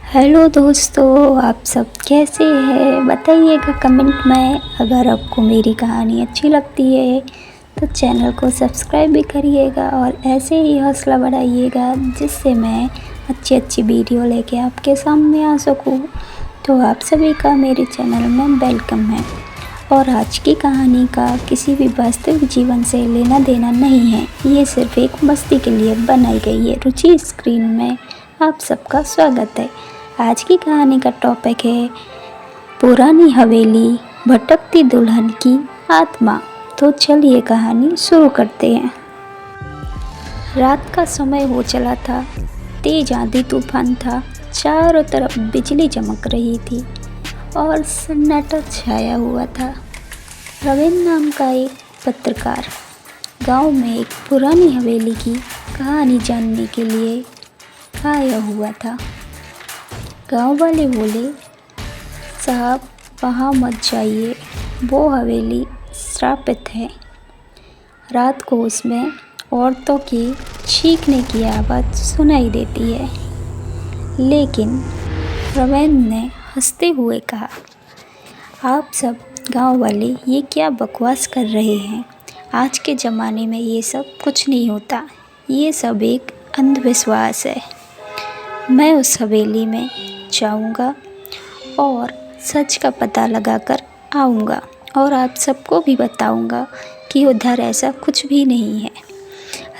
Hello दोस्तों, आप सब कैसे हैं? बताइएगा कमेंट में। अगर आपको मेरी कहानी अच्छी लगती है तो चैनल को सब्सक्राइब भी करिएगा और ऐसे ही हौसला बढ़ाइएगा जिससे मैं अच्छी अच्छी वीडियो लेके आपके सामने आ सकूं। तो आप सभी का मेरे चैनल में वेलकम है। और आज की कहानी का किसी भी वास्तविक जीवन से लेना देना नहीं है, ये सिर्फ एक मस्ती के लिए बनाई गई है। रुचि स्क्रीन में आप सबका स्वागत है। आज की कहानी का टॉपिक है पुरानी हवेली, भटकती दुल्हन की आत्मा। तो चलिए कहानी शुरू करते हैं। रात का समय हो चला था। तेज आंधी तूफान था। चारों तरफ बिजली चमक रही थी और सन्नाटा छाया हुआ था। रविंद्र नाम का एक पत्रकार गांव में एक पुरानी हवेली की कहानी जानने के लिए आया हुआ था। गांव वाले बोले, साहब वहाँ मत जाइए, वो हवेली श्रापित है। रात को उसमें औरतों की चीखने की आवाज़ सुनाई देती है। लेकिन रविंद्र ने हंसते हुए कहा, आप सब गांव वाले ये क्या बकवास कर रहे हैं? आज के ज़माने में ये सब कुछ नहीं होता। ये सब एक अंधविश्वास है। मैं उस हवेली में जाऊंगा और सच का पता लगाकर आऊंगा और आप सबको भी बताऊंगा कि उधर ऐसा कुछ भी नहीं है।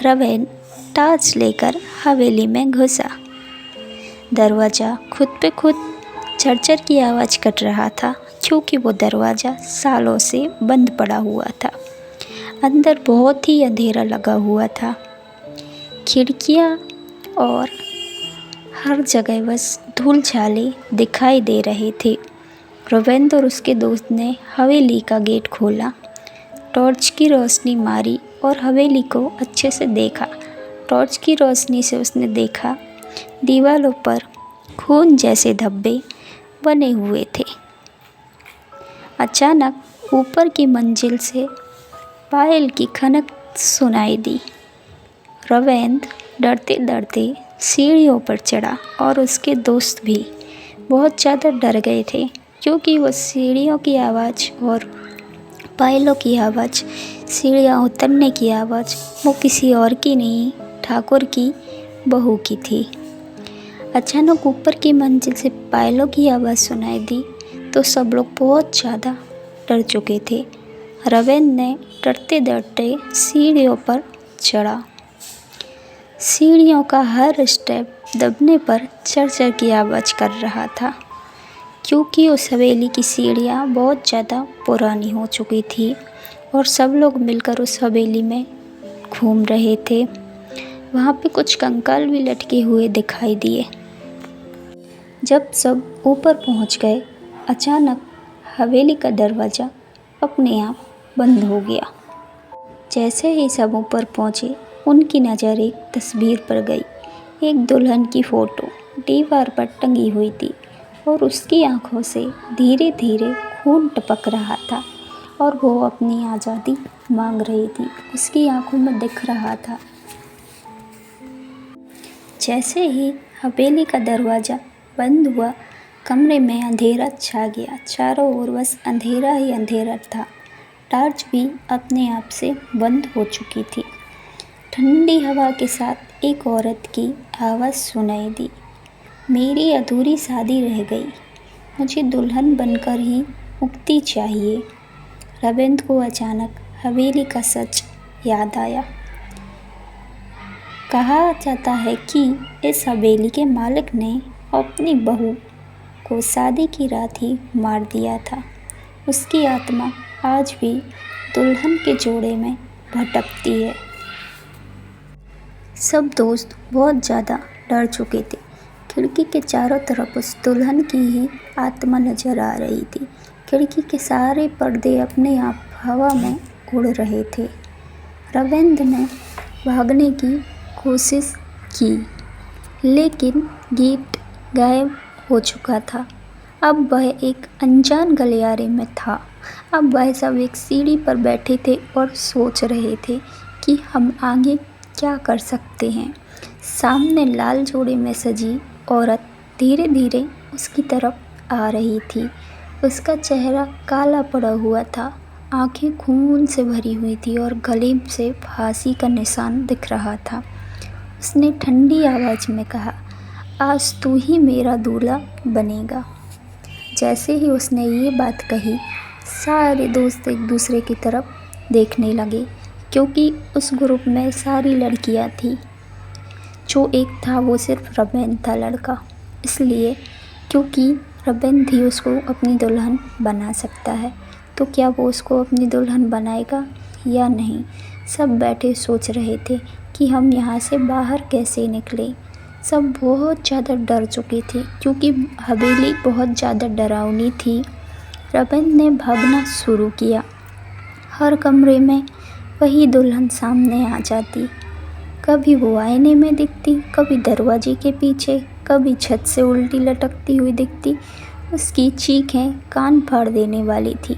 रविंद्र टॉर्च लेकर हवेली में घुसा। दरवाज़ा खुद पे खुद चरचर की आवाज़ कट रहा था, क्योंकि वो दरवाज़ा सालों से बंद पड़ा हुआ था। अंदर बहुत ही अंधेरा लगा हुआ था। खिड़कियाँ और हर जगह बस धूल छाले दिखाई दे रहे थे। रविंद्र और उसके दोस्त ने हवेली का गेट खोला, टॉर्च की रोशनी मारी और हवेली को अच्छे से देखा। टॉर्च की रोशनी से उसने देखा दीवारों पर खून जैसे धब्बे बने हुए थे। अचानक ऊपर की मंजिल से पायल की खनक सुनाई दी। रविंद्र डरते डरते सीढ़ियों पर चढ़ा और उसके दोस्त भी बहुत ज़्यादा डर गए थे, क्योंकि वो सीढ़ियों की आवाज़ और पायलों की आवाज़, सीढ़ियाँ उतरने की आवाज़ वो किसी और की नहीं, ठाकुर की बहू की थी। अचानक ऊपर की मंजिल से पायलों की आवाज़ सुनाई दी तो सब लोग बहुत ज़्यादा डर चुके थे। रविंद्र ने डरते डरते सीढ़ियों पर चढ़ा। सीढ़ियों का हर स्टेप दबने पर चरचर की आवाज़ कर रहा था, क्योंकि उस हवेली की सीढ़ियाँ बहुत ज़्यादा पुरानी हो चुकी थी और सब लोग मिलकर उस हवेली में घूम रहे थे। वहाँ पे कुछ कंकाल भी लटके हुए दिखाई दिए। जब सब ऊपर पहुँच गए, अचानक हवेली का दरवाज़ा अपने आप बंद हो गया। जैसे ही सब ऊपर पहुँचे, उनकी नज़र एक तस्वीर पर गई। एक दुल्हन की फ़ोटो दीवार पर टंगी हुई थी और उसकी आंखों से धीरे धीरे खून टपक रहा था और वो अपनी आज़ादी मांग रही थी। उसकी आंखों में दिख रहा था। जैसे ही हवेली का दरवाज़ा बंद हुआ, कमरे में अंधेरा छा गया। चारों ओर बस अंधेरा ही अंधेरा था। टॉर्च भी अपने आप से बंद हो चुकी थी। ठंडी हवा के साथ एक औरत की आवाज़ सुनाई दी, मेरी अधूरी शादी रह गई, मुझे दुल्हन बनकर ही मुक्ति चाहिए। रविंद्र को अचानक हवेली का सच याद आया। कहा जाता है कि इस हवेली के मालिक ने अपनी बहू को शादी की रात ही मार दिया था। उसकी आत्मा आज भी दुल्हन के जोड़े में भटकती है। सब दोस्त बहुत ज़्यादा डर चुके थे। खिड़की के चारों तरफ उस दुल्हन की ही आत्मा नजर आ रही थी। खिड़की के सारे पर्दे अपने आप हवा में उड़ रहे थे। रविंद्र ने भागने की कोशिश की, लेकिन गेट गायब हो चुका था। अब वह एक अनजान गलियारे में था। अब वह सब एक सीढ़ी पर बैठे थे और सोच रहे थे कि हम आगे क्या कर सकते हैं। सामने लाल जोड़े में सजी औरत धीरे धीरे उसकी तरफ आ रही थी। उसका चेहरा काला पड़ा हुआ था, आंखें खून से भरी हुई थी और गले से फांसी का निशान दिख रहा था। उसने ठंडी आवाज़ में कहा, आज तू ही मेरा दूल्हा बनेगा। जैसे ही उसने ये बात कही, सारे दोस्त एक दूसरे की तरफ देखने लगे, क्योंकि उस ग्रुप में सारी लड़कियां थी। जो एक था वो सिर्फ रबेन था लड़का, इसलिए क्योंकि रबेन ही उसको अपनी दुल्हन बना सकता है, तो क्या वो उसको अपनी दुल्हन बनाएगा या नहीं। सब बैठे सोच रहे थे कि हम यहाँ से बाहर कैसे निकलें। सब बहुत ज़्यादा डर चुके थे, क्योंकि हवेली बहुत ज़्यादा डरावनी थी। रबेन ने भागना शुरू किया। हर कमरे में वही दुल्हन सामने आ जाती। कभी वो आईने में दिखती, कभी दरवाजे के पीछे, कभी छत से उल्टी लटकती हुई दिखती। उसकी चीखें कान फाड़ देने वाली थी।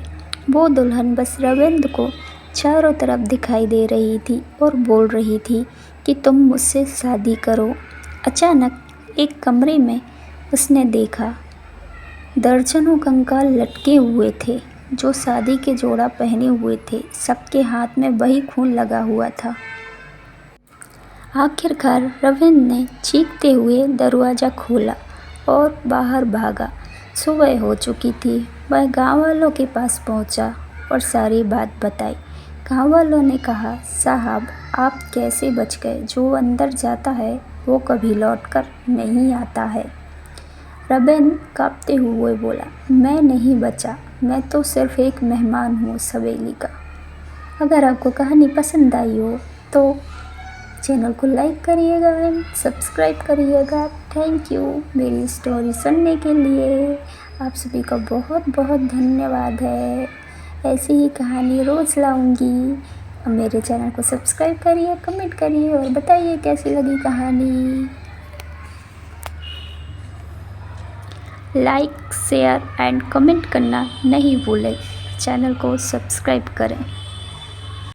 वो दुल्हन बस रविंद को चारों तरफ दिखाई दे रही थी और बोल रही थी कि तुम मुझसे शादी करो। अचानक एक कमरे में उसने देखा दर्जनों कंकाल लटके हुए थे, जो शादी के जोड़ा पहने हुए थे। सबके हाथ में वही खून लगा हुआ था। आखिरकार रविंद्र ने चीखते हुए दरवाज़ा खोला और बाहर भागा। सुबह हो चुकी थी। वह गांव वालों के पास पहुंचा और सारी बात बताई। गांव वालों ने कहा, साहब आप कैसे बच गए? जो अंदर जाता है वो कभी लौटकर नहीं आता है। रविंद्र कांपते हुए बोला, मैं नहीं बचा, मैं तो सिर्फ एक मेहमान हूँ उस हवेली का। अगर आपको कहानी पसंद आई हो तो चैनल को लाइक करिएगा एंड सब्सक्राइब करिएगा। थैंक यू मेरी स्टोरी सुनने के लिए। आप सभी का बहुत बहुत धन्यवाद है। ऐसी ही कहानी रोज़ लाऊंगी। और मेरे चैनल को सब्सक्राइब करिए, कमेंट करिए और बताइए कैसी लगी कहानी। लाइक, शेयर एंड कमेंट करना नहीं भूलें। चैनल को सब्सक्राइब करें।